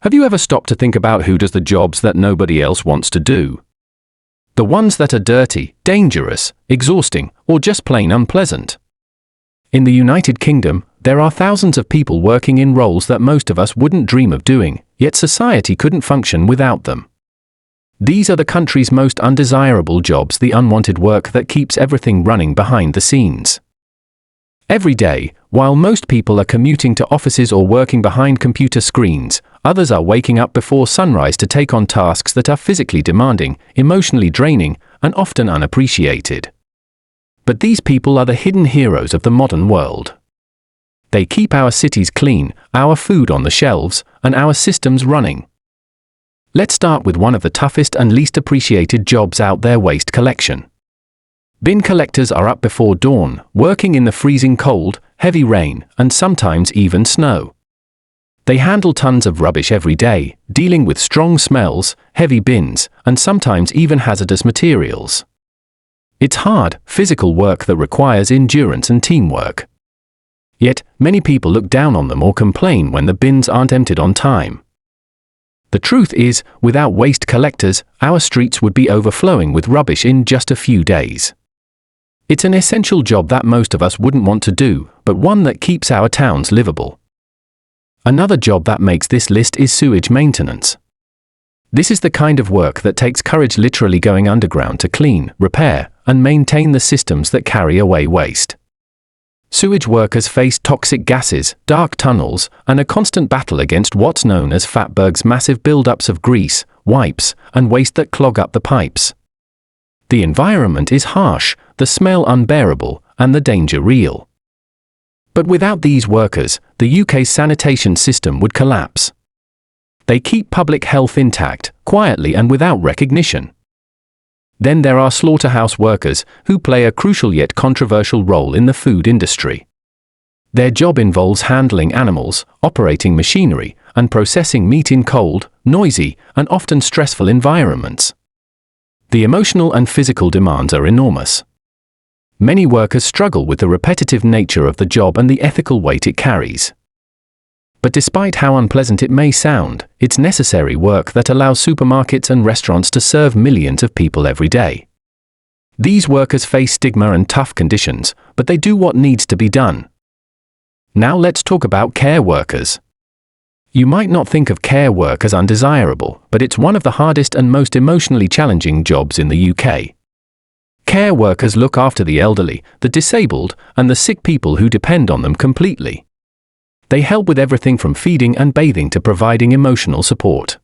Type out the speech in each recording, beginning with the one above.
Have you ever stopped to think about who does the jobs that nobody else wants to do? The ones that are dirty, dangerous, exhausting, or just plain unpleasant. In the United Kingdom, there are thousands of people working in roles that most of us wouldn't dream of doing, yet society couldn't function without them. These are the country's most undesirable jobs, the unwanted work that keeps everything running behind the scenes. Every day, while most people are commuting to offices or working behind computer screens, others are waking up before sunrise to take on tasks that are physically demanding, emotionally draining, and often unappreciated. But these people are the hidden heroes of the modern world. They keep our cities clean, our food on the shelves, and our systems running. Let's start with one of the toughest and least appreciated jobs out there: waste collection. Bin collectors are up before dawn, working in the freezing cold, heavy rain, and sometimes even snow. They handle tons of rubbish every day, dealing with strong smells, heavy bins, and sometimes even hazardous materials. It's hard, physical work that requires endurance and teamwork. Yet, many people look down on them or complain when the bins aren't emptied on time. The truth is, without waste collectors, our streets would be overflowing with rubbish in just a few days. It's an essential job that most of us wouldn't want to do, but one that keeps our towns livable. Another job that makes this list is sewage maintenance. This is the kind of work that takes courage, literally going underground to clean, repair, and maintain the systems that carry away waste. Sewage workers face toxic gases, dark tunnels, and a constant battle against what's known as fatbergs, massive buildups of grease, wipes, and waste that clog up the pipes. The environment is harsh, the smell unbearable, and the danger real. But without these workers, the UK's sanitation system would collapse. They keep public health intact, quietly and without recognition. Then there are slaughterhouse workers, who play a crucial yet controversial role in the food industry. Their job involves handling animals, operating machinery, and processing meat in cold, noisy, and often stressful environments. The emotional and physical demands are enormous. Many workers struggle with the repetitive nature of the job and the ethical weight it carries. But despite how unpleasant it may sound, it's necessary work that allows supermarkets and restaurants to serve millions of people every day. These workers face stigma and tough conditions, but they do what needs to be done. Now let's talk about care workers. You might not think of care work as undesirable, but it's one of the hardest and most emotionally challenging jobs in the UK. Care workers look after the elderly, the disabled, and the sick people who depend on them completely. They help with everything from feeding and bathing to providing emotional support.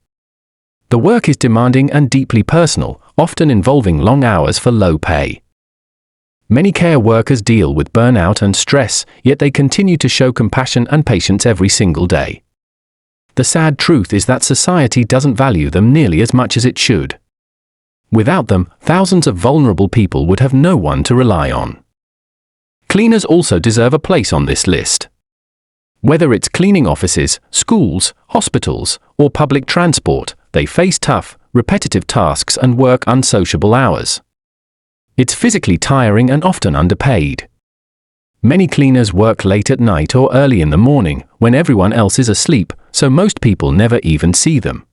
The work is demanding and deeply personal, often involving long hours for low pay. Many care workers deal with burnout and stress, yet they continue to show compassion and patience every single day. The sad truth is that society doesn't value them nearly as much as it should. Without them, thousands of vulnerable people would have no one to rely on. Cleaners also deserve a place on this list. Whether it's cleaning offices, schools, hospitals, or public transport, they face tough, repetitive tasks and work unsociable hours. It's physically tiring and often underpaid. Many cleaners work late at night or early in the morning, when everyone else is asleep, so most people never even see them.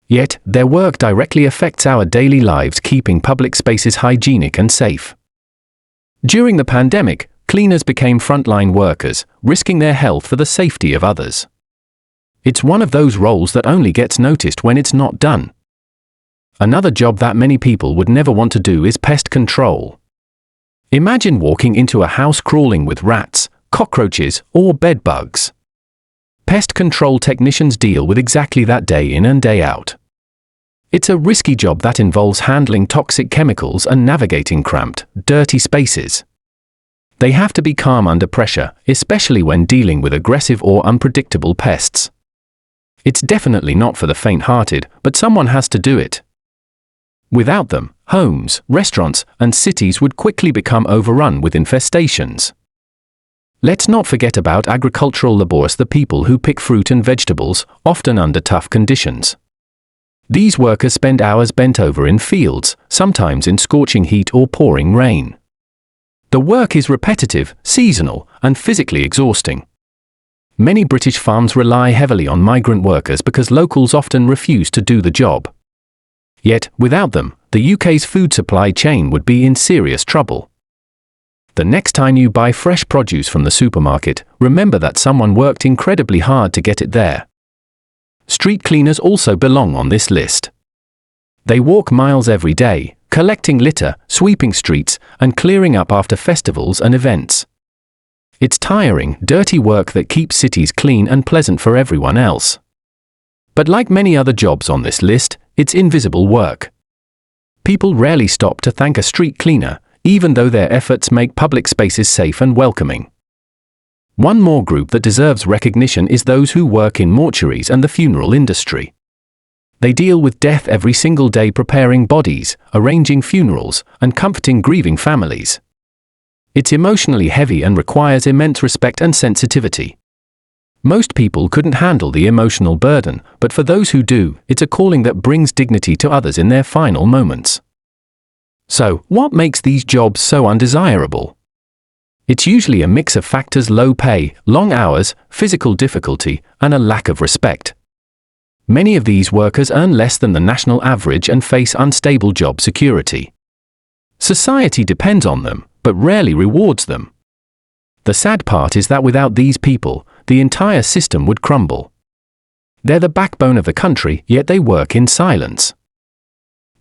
Yet, their work directly affects our daily lives, keeping public spaces hygienic and safe. During the pandemic, cleaners became frontline workers, risking their health for the safety of others. It's one of those roles that only gets noticed when it's not done. Another job that many people would never want to do is pest control. Imagine walking into a house crawling with rats, cockroaches, or bed bugs. Pest control technicians deal with exactly that day in and day out. It's a risky job that involves handling toxic chemicals and navigating cramped, dirty spaces. They have to be calm under pressure, especially when dealing with aggressive or unpredictable pests. It's definitely not for the faint-hearted, but someone has to do it. Without them, homes, restaurants, and cities would quickly become overrun with infestations. Let's not forget about agricultural laborers, the people who pick fruit and vegetables, often under tough conditions. These workers spend hours bent over in fields, sometimes in scorching heat or pouring rain. The work is repetitive, seasonal, and physically exhausting. Many British farms rely heavily on migrant workers because locals often refuse to do the job. Yet, without them, the UK's food supply chain would be in serious trouble. The next time you buy fresh produce from the supermarket, remember that someone worked incredibly hard to get it there. Street cleaners also belong on this list. They walk miles every day, collecting litter, sweeping streets, and clearing up after festivals and events. It's tiring, dirty work that keeps cities clean and pleasant for everyone else. But like many other jobs on this list, it's invisible work. People rarely stop to thank a street cleaner, even though their efforts make public spaces safe and welcoming. One more group that deserves recognition is those who work in mortuaries and the funeral industry. They deal with death every single day, preparing bodies, arranging funerals, and comforting grieving families. It's emotionally heavy and requires immense respect and sensitivity. Most people couldn't handle the emotional burden, but for those who do, it's a calling that brings dignity to others in their final moments. So, what makes these jobs so undesirable? It's usually a mix of factors: low pay, long hours, physical difficulty, and a lack of respect. Many of these workers earn less than the national average and face unstable job security. Society depends on them, but rarely rewards them. The sad part is that without these people, the entire system would crumble. They're the backbone of the country, yet they work in silence.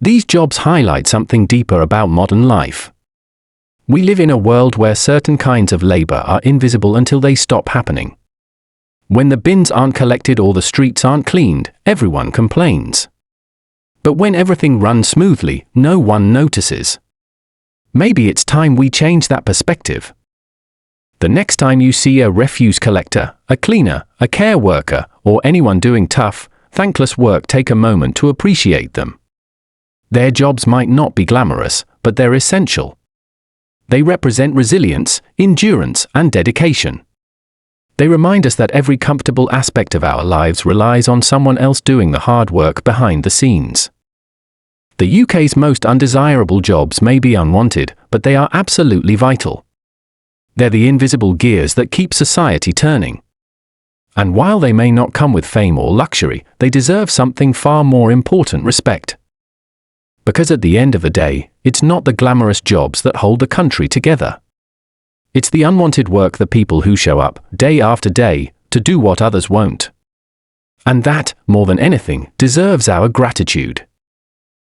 These jobs highlight something deeper about modern life. We live in a world where certain kinds of labor are invisible until they stop happening. When the bins aren't collected or the streets aren't cleaned, everyone complains. But when everything runs smoothly, no one notices. Maybe it's time we change that perspective. The next time you see a refuse collector, a cleaner, a care worker, or anyone doing tough, thankless work, take a moment to appreciate them. Their jobs might not be glamorous, but they're essential. They represent resilience, endurance, and dedication. They remind us that every comfortable aspect of our lives relies on someone else doing the hard work behind the scenes. The UK's most undesirable jobs may be unwanted, but they are absolutely vital. They're the invisible gears that keep society turning. And while they may not come with fame or luxury, they deserve something far more important: respect. Because at the end of the day, it's not the glamorous jobs that hold the country together. It's the unwanted work, the people who show up, day after day, to do what others won't. And that, more than anything, deserves our gratitude.